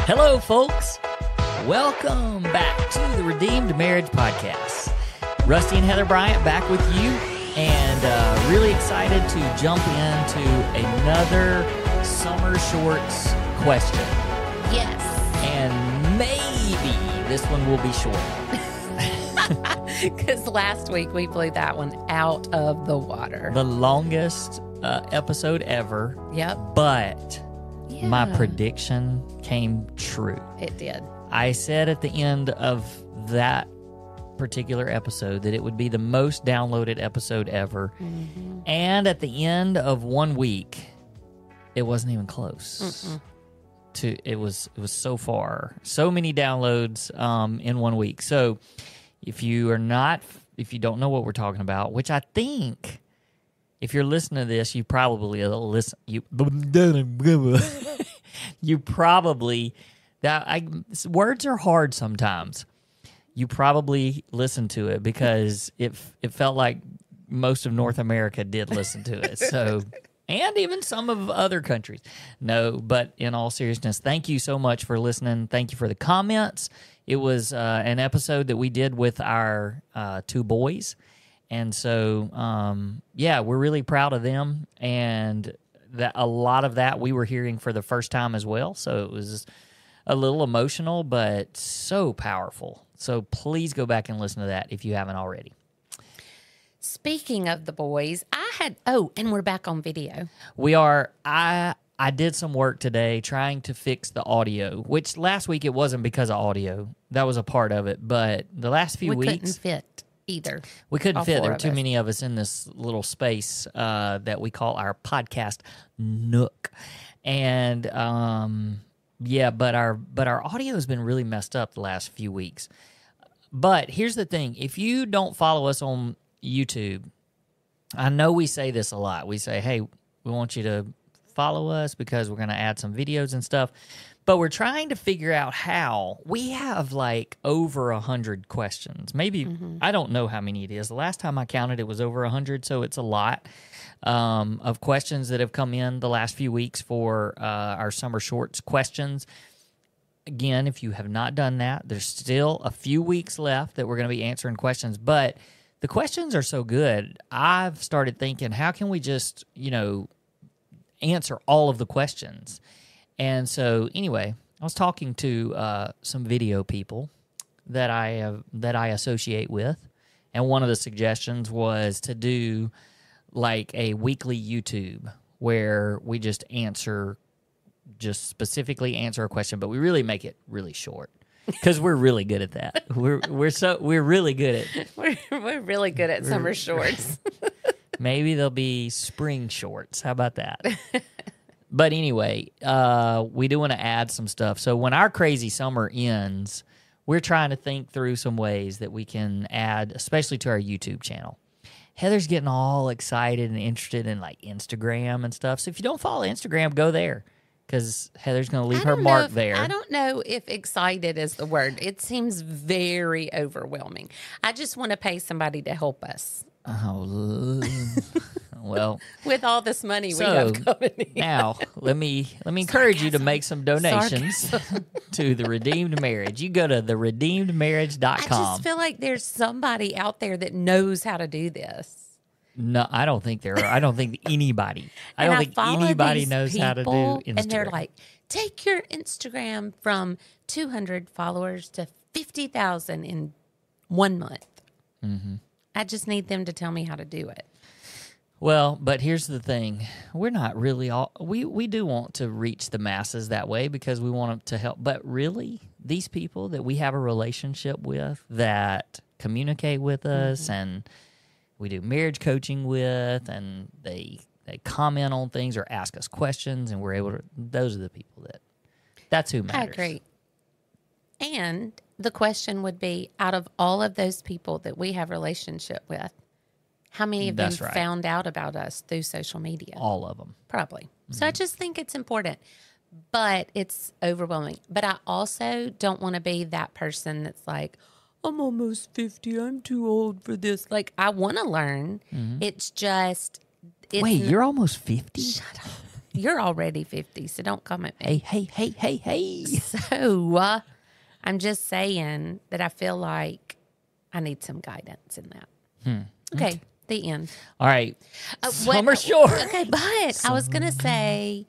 Hello, folks. Welcome back to the Redeemed Marriage Podcast. Rusty and Heather Bryant back with you, and really excited to jump into another summer shorts question. Yes. And maybe this one will be short. Because last week we blew that one out of the water. The longest episode ever. Yep. But my prediction came true. It did. I said at the end of that particular episode that it would be the most downloaded episode ever. Mm-hmm. And at the end of 1 week, it wasn't even close. It was so far. So many downloads in 1 week. So if you don't know what we're talking about, which I think if you're listening to this, you probably listen. You probably words are hard sometimes. You probably listened to it because it felt like most of North America did listen to it. So, and even some of other countries. No, but in all seriousness, thank you so much for listening. Thank you for the comments. It was an episode that we did with our two boys. And so, we're really proud of them. And that a lot of that we were hearing for the first time as well. So it was a little emotional, but so powerful. So please go back and listen to that if you haven't already. Speaking of the boys, and we're back on video. We are. I did some work today trying to fix the audio, which last week it wasn't because of audio. That was a part of it. But the last few weeks, we couldn't fit either. We couldn't fit. There were too many of us in this little space that we call our podcast nook. And but our audio has been really messed up the last few weeks. But here's the thing. If you don't follow us on YouTube, I know we say this a lot. We say, hey, we want you to follow us because we're going to add some videos and stuff. But we're trying to figure out how. We have like over 100 questions. Maybe, I don't know how many it is. The last time I counted, it was over 100, so it's a lot of questions that have come in the last few weeks for our summer shorts questions. Again, if you have not done that, there's still a few weeks left that we're going to be answering questions. But the questions are so good, I've started thinking, how can we just, answer all of the questions? And so, anyway, I was talking to some video people that I associate with, and one of the suggestions was to do like a weekly YouTube where we just specifically answer a question, but we really make it really short because we're really good at that. We're really good at we're really good at summer shorts. Maybe there'll be spring shorts. How about that? But anyway, we do want to add some stuff. So when our crazy summer ends, we're trying to think through some ways that we can add, especially to our YouTube channel. Heather's getting all excited and interested in like Instagram and stuff. So if you don't follow Instagram, go there because Heather's going to leave her mark there. I don't know if excited is the word. It seems very overwhelming. I just want to pay somebody to help us. Oh, well, with all this money we have coming in. Now, let me encourage you to make some donations to the Redeemed Marriage. You go to theredeemedmarriage.com. I just feel like there's somebody out there that knows how to do this. No, I don't think there are. I don't think anybody. I don't think anybody knows how to do Instagram. And they're like, take your Instagram from 200 followers to 50,000 in 1 month. Mm-hmm. I just need them to tell me how to do it. Well, but here's the thing. We're not really we do want to reach the masses that way because we want them to help. But really, these people that we have a relationship with that communicate with us and we do marriage coaching with and they comment on things or ask us questions and we're able to, those are the people that's who matters. I agree. And the question would be, out of all of those people that we have a relationship with, how many of them found out about us through social media? All of them. Probably. Mm-hmm. So I just think it's important, but it's overwhelming. But I also don't want to be that person that's like, I'm almost 50. I'm too old for this. Like, I want to learn. Mm-hmm. It's just... Wait, you're almost 50? Shut up. You're already 50, so don't come at Hey, me. hey, hey, hey, hey. So I'm just saying that I feel like I need some guidance in that. Okay, the end. All right. What- Summer short. Okay, but I was going to say,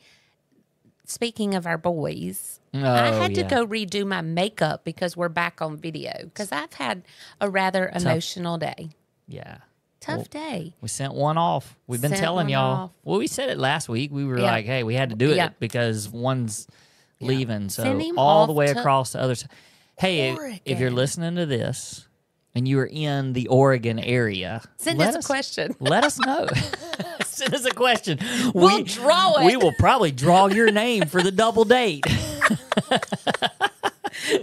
speaking of our boys, I Oh, had to yeah. go redo my makeup because we're back on video because I've had a rather emotional day. Yeah. Tough day. We sent one off. We've been Sent telling one y'all. off. Well, we said it last week. We were Yeah. like, hey, we had to do it Yeah. because one's leaving. So Send him all the off way to across the other side. Hey, if you're Oregon. listening to this and you are in the Oregon area, Send let us a question. Let us know. Send us a question. We'll draw it. We will probably draw your name for the double date.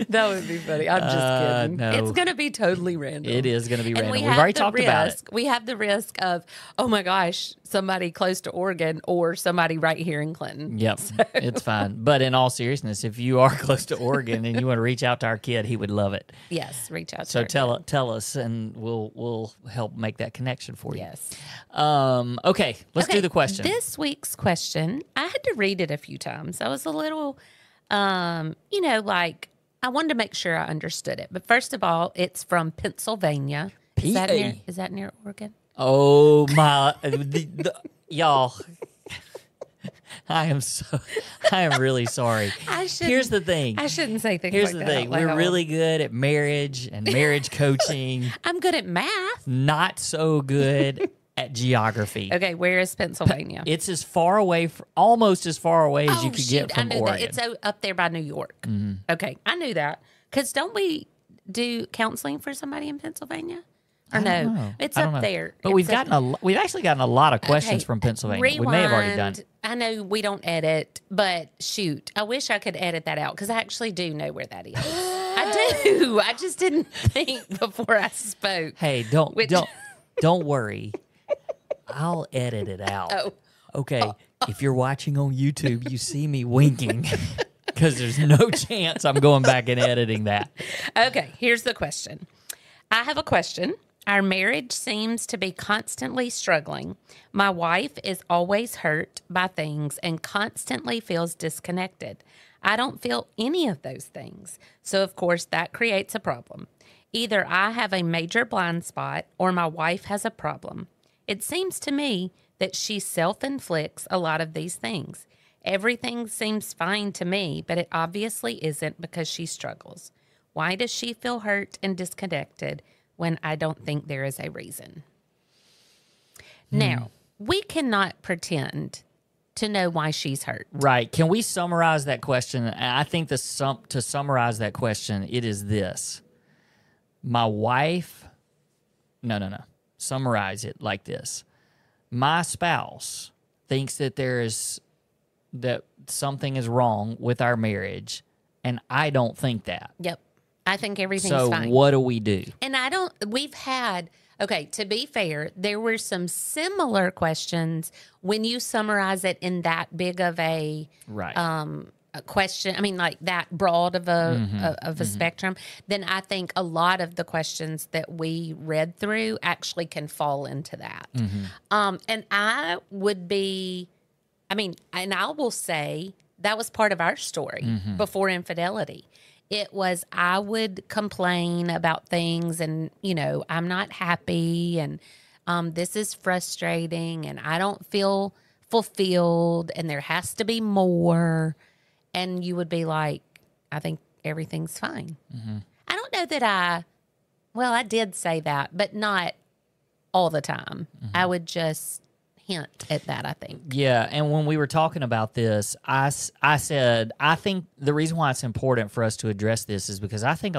That would be funny. I'm just kidding. no. It's going to be totally random. It is going to be And random. we We've have already the talked about it. We have the risk of, oh my gosh, somebody close to Oregon or somebody right here in Clinton. Yep, it's fine. But in all seriousness, if you are close to Oregon and you want to reach out to our kid, he would love it. Yes, reach out. So to our kid. tell us, and we'll help make that connection for you. Yes. Okay, let's do the question. This week's question, I had to read it a few times. I was a little, like I wanted to make sure I understood it. But first of all, it's from Pennsylvania. Is that PA. is that near Oregon? Oh my, y'all. I am really sorry. Here's the thing. I shouldn't say things Here's like the that thing. out We're loud. really good at marriage and marriage coaching. I'm good at math. Not so good at geography. Okay, where is Pennsylvania? It's as far away, almost as far away as you could shoot, get from I knew Oregon. that. It's up there by New York. Mm-hmm. Okay, I knew that. Because don't we do counseling for somebody in Pennsylvania? Or I don't no? know. It's I don't up know. there. But It's up we've actually gotten a lot of questions Okay, from Pennsylvania. We may have already done. rewind. I know we don't edit, but shoot, I wish I could edit that out because I actually do know where that is. I do. I just didn't think before I spoke. Hey, don't worry. I'll edit it out. Oh. Okay. If you're watching on YouTube, you see me winking because there's no chance I'm going back and editing that. Okay, here's the question. I have a question. Our marriage seems to be constantly struggling. My wife is always hurt by things and constantly feels disconnected. I don't feel any of those things. So, of course, that creates a problem. Either I have a major blind spot or my wife has a problem. It seems to me that she self-inflicts a lot of these things. Everything seems fine to me, but it obviously isn't because she struggles. Why does she feel hurt and disconnected when I don't think there is a reason? Now, we cannot pretend to know why she's hurt. Right. Can we summarize that question? I think to summarize that question, it is this. My wife, no. Summarize it like this. My spouse thinks that something is wrong with our marriage, and I don't think that. Yep. I think everything's So fine. what do we do? And okay, to be fair, there were some similar questions when you summarize it in that big of a question. I mean, like that broad of a spectrum. Then I think a lot of the questions that we read through actually can fall into that. And I will say that was part of our story before infidelity. It was, I would complain about things and, I'm not happy and this is frustrating and I don't feel fulfilled and there has to be more. And you would be like, I think everything's fine. I don't know that I did say that, but not all the time. I would just hint at that, I think. Yeah, and when we were talking about this, I said I think the reason why it's important for us to address this is because I think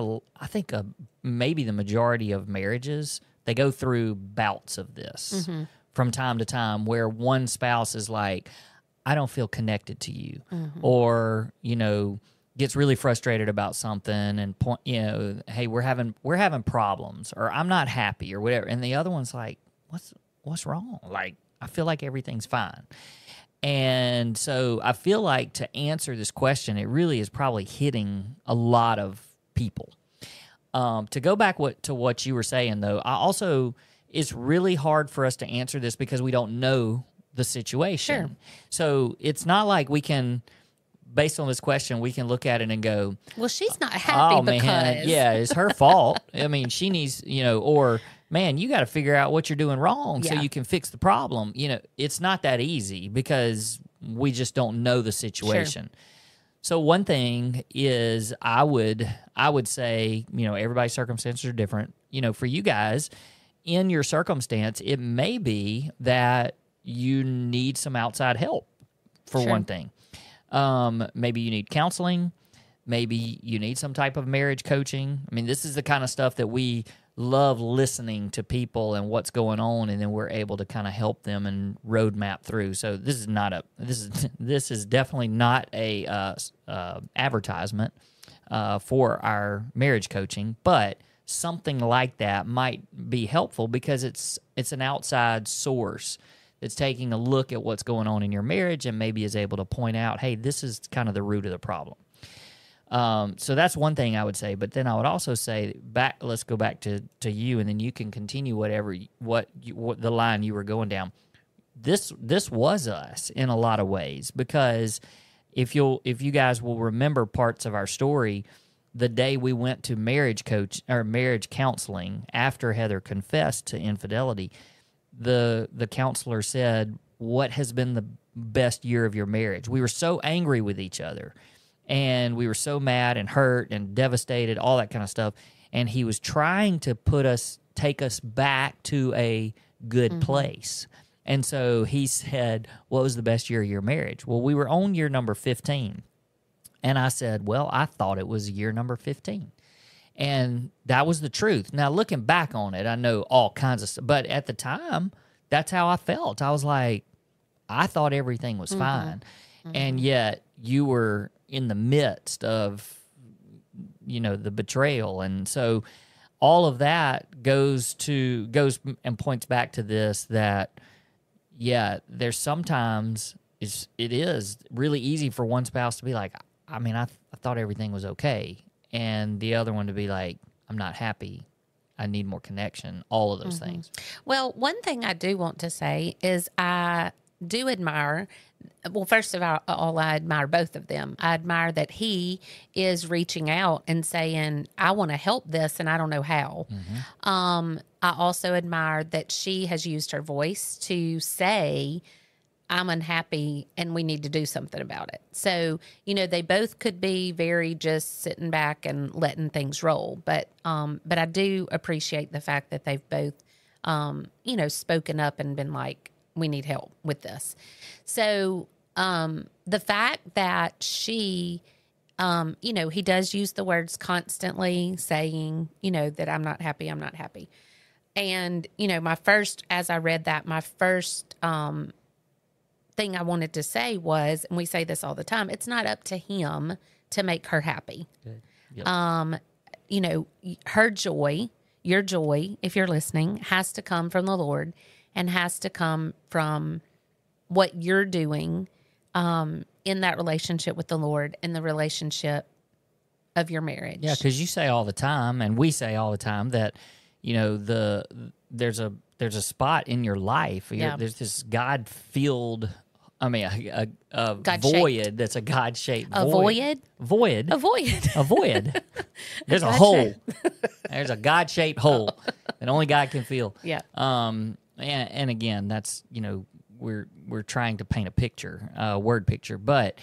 maybe the majority of marriages, they go through bouts of this from time to time where one spouse is like, I don't feel connected to you, or gets really frustrated about something and hey, we're having problems, or I'm not happy, or whatever, and the other one's like, what's wrong? Like, I feel like everything's fine. And so I feel like to answer this question, it really is probably hitting a lot of people. To go back to what you were saying, though, it's really hard for us to answer this because we don't know the situation. Sure. So it's not like we can, based on this question, we can look at it and go, well, she's not happy because. Man, yeah, it's her fault. I mean, she needs, or man, you got to figure out what you're doing wrong so Yeah. you can fix the problem. It's not that easy because we just don't know the situation. Sure. So one thing is I would say, everybody's circumstances are different. For you guys, in your circumstance, it may be that you need some outside help for Sure. one thing. Maybe you need counseling. Maybe you need some type of marriage coaching. I mean, this is the kind of stuff that we love, listening to people and what's going on, and then we're able to kind of help them and roadmap through. So this is definitely not a advertisement for our marriage coaching, but something like that might be helpful because it's an outside source that's taking a look at what's going on in your marriage and maybe is able to point out, hey, this is kind of the root of the problem. So that's one thing I would say. But then I would also say, let's go back to you, and then you can continue what the line you were going down. This was us in a lot of ways, because if you guys will remember parts of our story, the day we went to marriage counseling after Heather confessed to infidelity, the counselor said, "What has been the best year of your marriage?" We were so angry with each other, and we were so mad and hurt and devastated, all that kind of stuff. And he was trying to take us back to a good place. And so he said, "What was the best year of your marriage?" Well, we were on year number 15. And I said, "Well, I thought it was year number 15. And that was the truth. Now, looking back on it, I know all kinds of stuff. But at the time, that's how I felt. I was like, I thought everything was fine. And yet you were in the midst of, the betrayal. And so all of that goes and points back to this, that, there's sometimes it is really easy for one spouse to be like, I thought everything was okay. And the other one to be like, I'm not happy. I need more connection, all of those things. Well, one thing I do want to say is I do admire, well, first of all, I admire both of them. I admire that he is reaching out and saying, I want to help this and I don't know how. I also admire that she has used her voice to say, I'm unhappy and we need to do something about it. So, they both could be very just sitting back and letting things roll. But I do appreciate the fact that they've both, spoken up and been like, we need help with this. So, the fact that she, he does use the words constantly, saying, that I'm not happy. And, as I read that, my first, thing I wanted to say was, and we say this all the time, it's not up to him to make her happy. Yep. Her joy, your joy, if you're listening, has to come from the Lord and has to come from what you're doing in that relationship with the Lord, in the relationship of your marriage. Yeah, because you say all the time, and we say all the time, that there's a spot in your life. There's this God-filled, a void that's a God-shaped void. A void? Void. A void. A void. There's a hole. There's a God-shaped hole that only God can fill. Yeah. And again, that's, we're trying to paint a picture, a word picture, but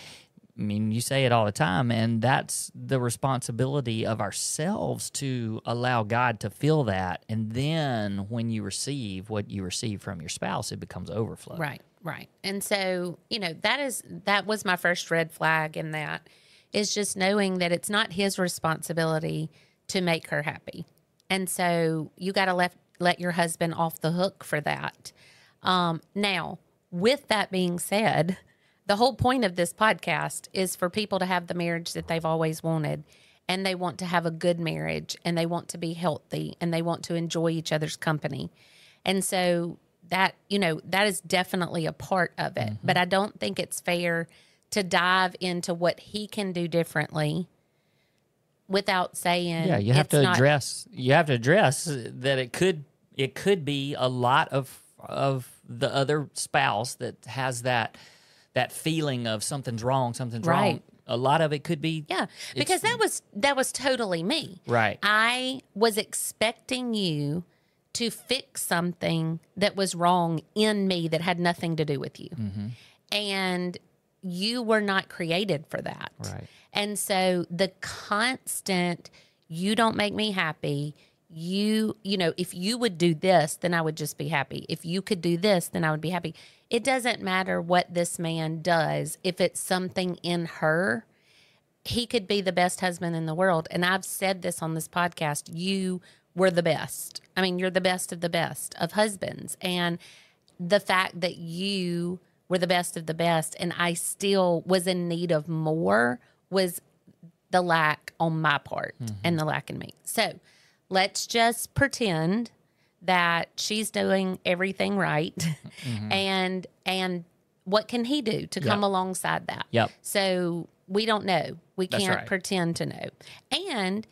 you say it all the time, and that's the responsibility of ourselves to allow God to fill that. And then when you receive what you receive from your spouse, it becomes overflow. Right. And so, that was my first red flag in that, is just knowing that it's not his responsibility to make her happy. And so you got to let your husband off the hook for that. Now, with that being said, the whole point of this podcast is for people to have the marriage that they've always wanted, and they want to have a good marriage, and they want to be healthy, and they want to enjoy each other's company. And so that, that is definitely a part of it. But I don't think it's fair to dive into what he can do differently without saying, you have to address that it could be a lot of the other spouse that has that feeling of something's wrong, Right. a lot of it could be Yeah, because that was totally me. Right. I was expecting you to fix something that was wrong in me that had nothing to do with you. Mm-hmm. And you were not created for that. Right. And so the constant, you don't make me happy. You know, if you would do this, then I would just be happy. If you could do this, then I would be happy. It doesn't matter what this man does. If it's something in her, he could be the best husband in the world. And I've said this on this podcast. You were the best. I mean, you're the best of the best of husbands. And the fact that you were the best of the best and I still was in need of more was the lack on my part and the lack in me. So let's just pretend that she's doing everything right. And what can he do to come alongside that? Yep. So we don't know. We That's can't right. pretend to know. And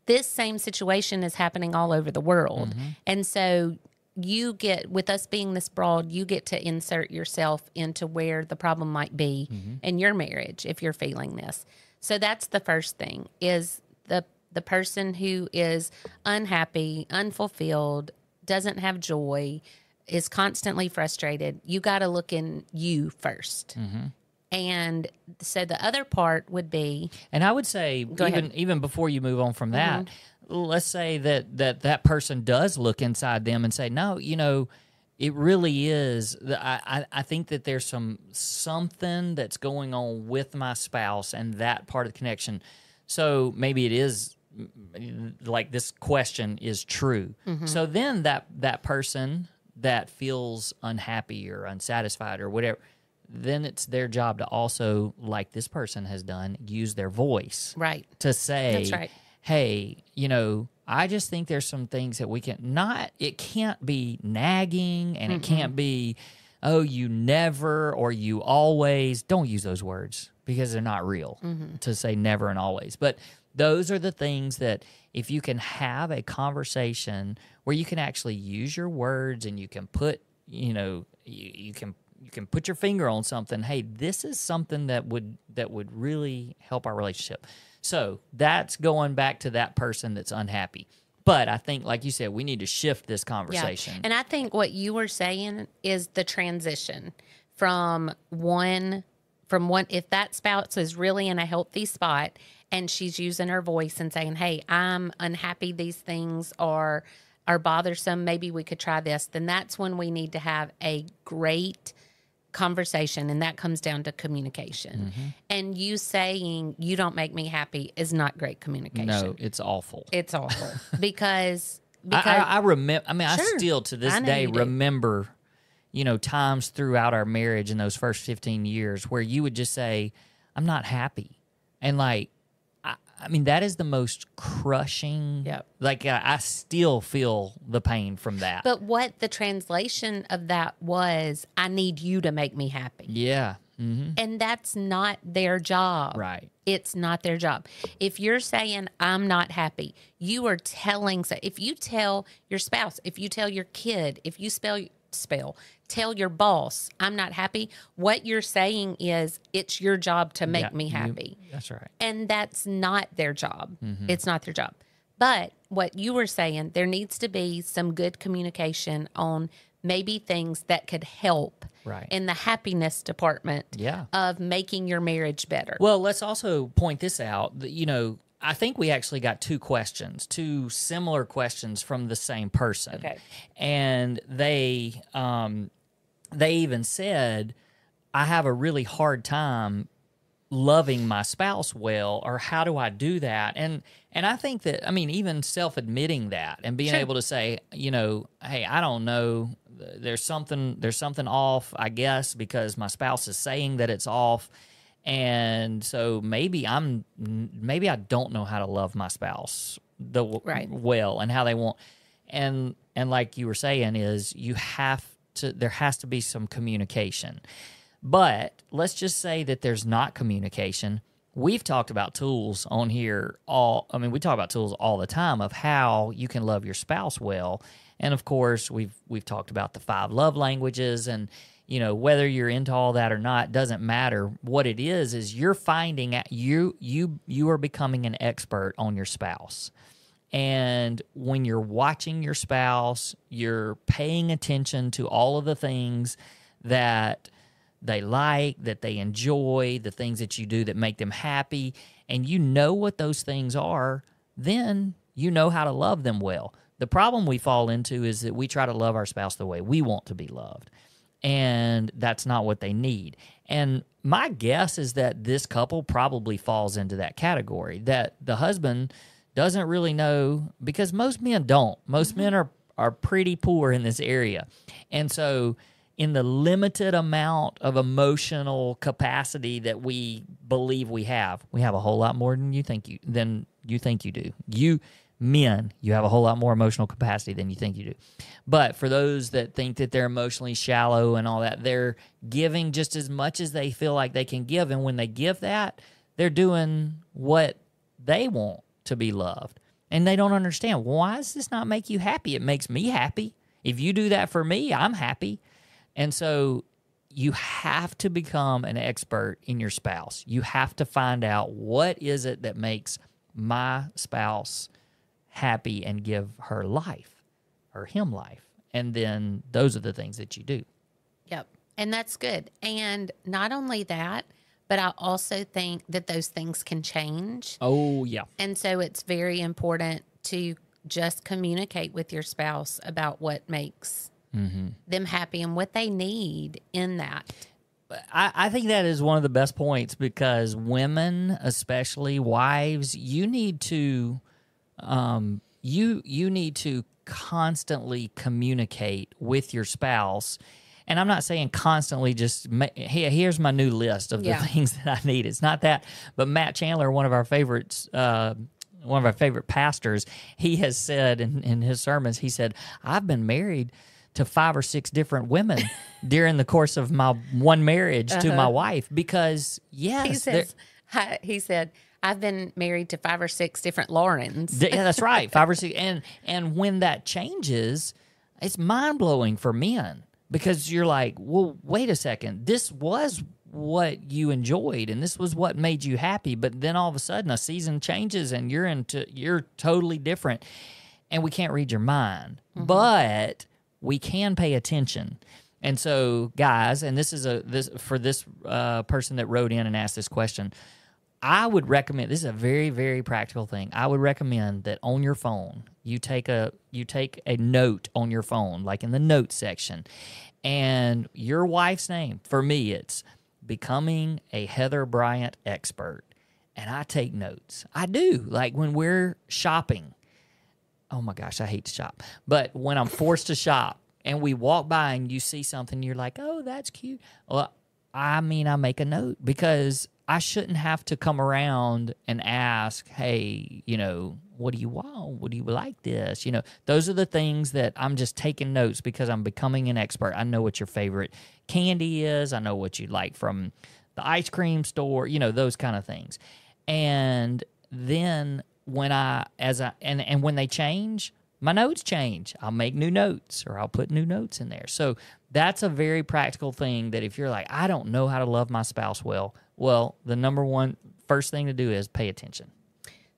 this same situation is happening all over the world. And so you get, with us being this broad, you get to insert yourself into where the problem might be in your marriage if you're feeling this. So that's the first thing, is the person who is unhappy, unfulfilled, doesn't have joy, is constantly frustrated. You got to look in you first. And so the other part would be, And I would say, even before you move on from that, let's say that person does look inside them and say, no, you know, it really is. I think that there's something that's going on with my spouse and that part of the connection. So maybe it is like this question is true. So then that person that feels unhappy or unsatisfied or whatever, then it's their job to also, like this person has done, use their voice. right. To say, That's right. hey, you know, I just think there's some things that we it can't be nagging and it can't be, oh, you never or you always. Don't use those words because they're not real to say never and always. But those are the things that if you can have a conversation where you can actually use your words and you can put, you know, you can put your finger on something. Hey, this is something that would really help our relationship. So that's going back to that person that's unhappy. But I think, like you said, we need to shift this conversation. Yeah. And I think what you were saying is the transition from one, if that spouse is really in a healthy spot and she's using her voice and saying, hey, I'm unhappy, these things are bothersome, maybe we could try this, then that's when we need to have a great conversation, and that comes down to communication. And you saying you don't make me happy is not great communication. No, it's awful. It's awful because I remember. I mean, I Sure. still to this I know day you do. remember, you know, times throughout our marriage in those first 15 years where you would just say, "I'm not happy," and like, I mean, that is the most crushing. Yep. Like, I still feel the pain from that. But what the translation of that was, I need you to make me happy. Yeah. And that's not their job. Right. It's not their job. If you're saying, I'm not happy, you are telling, so if you tell your spouse, if you tell your kid, if you tell your boss, I'm not happy, what you're saying is, it's your job to make me happy. That's right. And that's not their job. It's not their job. But what you were saying, there needs to be some good communication on maybe things that could help Right. in the happiness department Yeah. of making your marriage better. Well, let's also point this out. That, you know, I think we actually got two similar questions from the same person. Okay. And they even said, I have a really hard time loving my spouse well, or how do I do that? And I think that, I mean, even self-admitting that and being Sure. able to say, you know, hey, I don't know, there's something off, I guess, because my spouse is saying that it's off. And so maybe I don't know how to love my spouse Right. well and how they want. And like you were saying is there has to be some communication. But let's just say that there's not communication. We've talked about tools on here we talk about tools all the time of how you can love your spouse well. And of course, we've talked about the 5 love languages, and whether you're into all that or not doesn't matter. What it is you're finding out you are becoming an expert on your spouse. And when you're watching your spouse, you're paying attention to all of the things that they like, that they enjoy, the things that you do that make them happy, and you know what those things are, then you know how to love them well. The problem we fall into is that we try to love our spouse the way we want to be loved, and that's not what they need. And my guess is that this couple probably falls into that category, that the husband doesn't really know, because most men don't. Most men are pretty poor in this area. And so in the limited amount of emotional capacity that we believe we have a whole lot more than you think you do. You men, you have a whole lot more emotional capacity than you think you do. But for those that think that they're emotionally shallow and all that, they're giving just as much as they feel like they can give. And when they give that, they're doing what they want to be loved. And they don't understand, why does this not make you happy? It makes me happy. If you do that for me, I'm happy. And so you have to become an expert in your spouse. You have to find out, what is it that makes my spouse happy, and give her life or him life. And then those are the things that you do. Yep. And that's good. And not only that, but I also think that those things can change. Oh, yeah. And so it's very important to just communicate with your spouse about what makes them happy and what they need in that. I think that is one of the best points, because women, especially wives, you need to you need to constantly communicate with your spouse. And I'm not saying constantly just, here's my new list of the things that I need. It's not that. But Matt Chandler, one of our favorites, one of our favorite pastors, he has said in his sermons, he said, I've been married to 5 or 6 different women during the course of my one marriage to my wife, because he said, I've been married to 5 or 6 different Laurens. Yeah, that's right. 5 or 6. And when that changes, it's mind-blowing for men, because you're like, well, wait a second. This was what you enjoyed, and this was what made you happy. But then all of a sudden a season changes and you're totally different, and we can't read your mind. But we can pay attention. And so, guys, and this is for this person that wrote in and asked this question, I would recommend, this is a very, very practical thing. I would recommend that on your phone, you take a note on your phone, like in the notes section, and your wife's name. For me, it's becoming a Heather Bryant expert. And I take notes. I do. Like when we're shopping. Oh my gosh, I hate to shop. But when I'm forced to shop and we walk by and you see something, you're like, oh, that's cute. Well, I make a note, because I shouldn't have to come around and ask, hey, what do you want? What do you like this? Those are the things that I'm just taking notes, because I'm becoming an expert. I know what your favorite candy is. I know what you like from the ice cream store, those kind of things. And then when when they change, my notes change. I'll make new notes, or I'll put new notes in there. So that's a very practical thing, that if you're like, I don't know how to love my spouse well, the first thing to do is pay attention.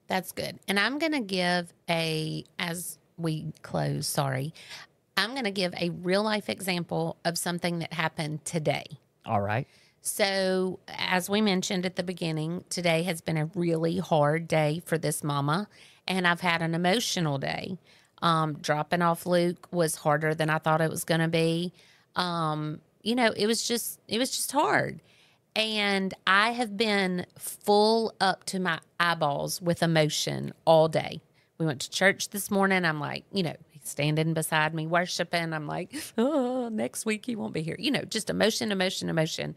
That's good. And I'm going to give as we close, I'm going to give a real life example of something that happened today. All right. So, as we mentioned at the beginning, today has been a really hard day for this mama, and I've had an emotional day. Dropping off Luke was harder than I thought it was going to be. It was just hard. And I have been full up to my eyeballs with emotion all day. We went to church this morning. I'm like, he's standing beside me worshiping. I'm like, oh, next week he won't be here. Just emotion, emotion, emotion.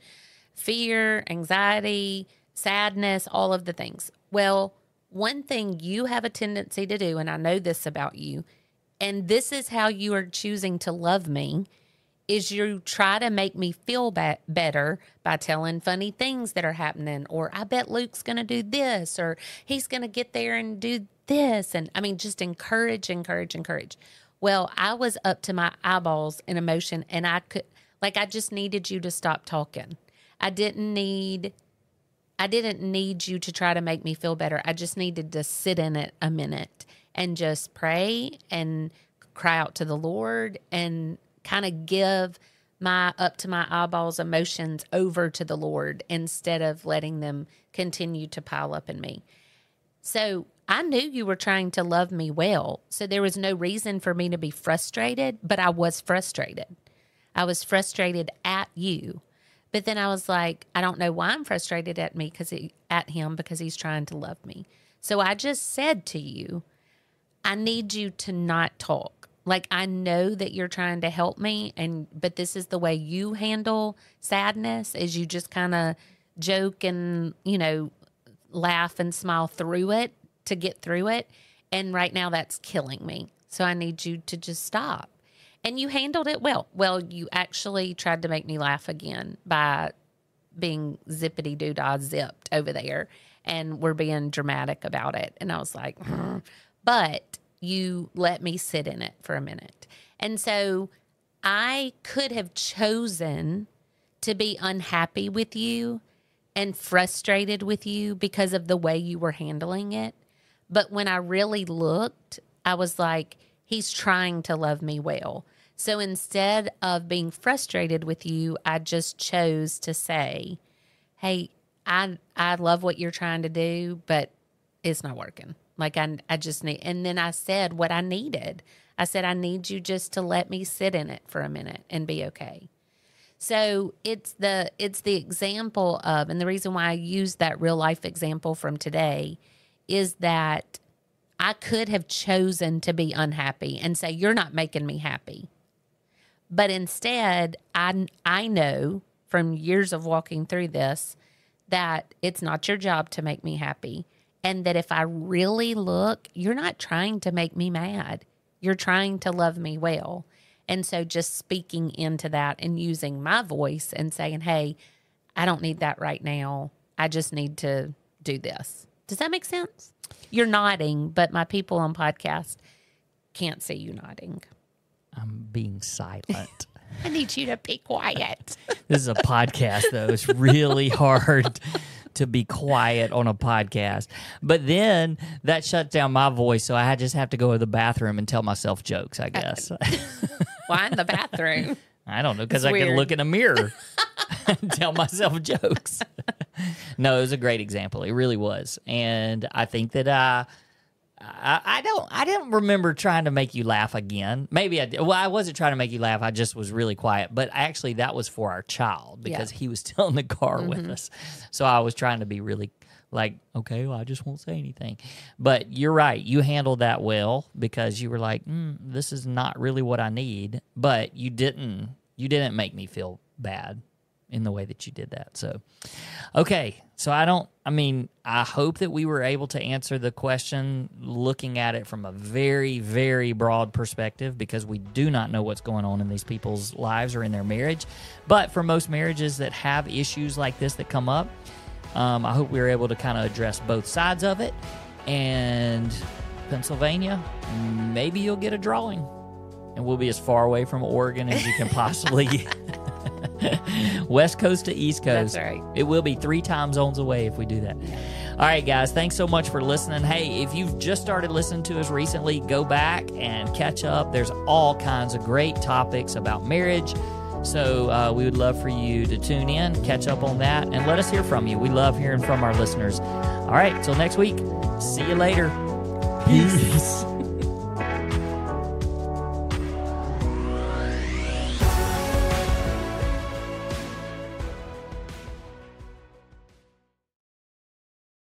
Fear, anxiety, sadness, all of the things. Well, one thing you have a tendency to do, and I know this about you, and this is how you are choosing to love me, is you try to make me feel better by telling funny things that are happening, or I bet Luke's going to do this, or he's going to get there and do this. And just encourage. Well, I was up to my eyeballs in emotion, and I just needed you to stop talking. I didn't need you to try to make me feel better. I just needed to sit in it a minute and just pray and cry out to the Lord and kind of give my up to my eyeballs emotions over to the Lord instead of letting them continue to pile up in me. So I knew you were trying to love me well. So there was no reason for me to be frustrated, but I was frustrated. I was frustrated at you. But then I was like, I don't know why I'm frustrated at him because he's trying to love me. So I just said to you, I need you to not talk. Like, I know that you're trying to help me, but this is the way you handle sadness, is you just kind of joke and, laugh and smile through it to get through it. And right now that's killing me. So I need you to just stop. And you handled it well. Well, you actually tried to make me laugh again by being zippity-doo-dah zipped over there. And we're being dramatic about it. And I was like, but you let me sit in it for a minute. And so I could have chosen to be unhappy with you and frustrated with you because of the way you were handling it. But when I really looked, I was like, he's trying to love me well. So instead of being frustrated with you, I just chose to say, hey, I love what you're trying to do, but it's not working. Like, I just need, and then I said what I needed. I said, I need you just to let me sit in it for a minute and be okay. So it's the example of, and the reason why I use that real life example from today is that I could have chosen to be unhappy and say, you're not making me happy. But instead, I know from years of walking through this that it's not your job to make me happy. And that if I really look, you're not trying to make me mad. You're trying to love me well. And so just speaking into that and using my voice and saying, hey, I don't need that right now. I just need to do this. Does that make sense? You're nodding, but my people on podcast can't see you nodding. I'm being silent. I need you to be quiet. This is a podcast, though. It's really hard to be quiet on a podcast. But then that shuts down my voice, so I just have to go to the bathroom and tell myself jokes, I guess. Why in the bathroom? I don't know, because I can look in a mirror and tell myself jokes. No, it was a great example. It really was. And I think that I didn't remember trying to make you laugh again. Maybe I did. Well, I wasn't trying to make you laugh. I just was really quiet. But actually, that was for our child because he was still in the car with us. So I was trying to be really like, okay, well, I just won't say anything. But you're right. You handled that well because you were like, this is not really what I need. But you didn't make me feel bad in the way that you did that. So, okay. So I hope that we were able to answer the question looking at it from a very, very broad perspective because we do not know what's going on in these people's lives or in their marriage. But for most marriages that have issues like this that come up, I hope we were able to kind of address both sides of it. And Pennsylvania, maybe you'll get a drawing. And we'll be as far away from Oregon as you can possibly get. West Coast to East Coast. That's right. It will be 3 time zones away if we do that. All right, guys, thanks so much for listening. Hey, if you've just started listening to us recently, go back and catch up. There's all kinds of great topics about marriage. So we would love for you to tune in, catch up on that, and let us hear from you. We love hearing from our listeners. All right, till next week. See you later. Peace.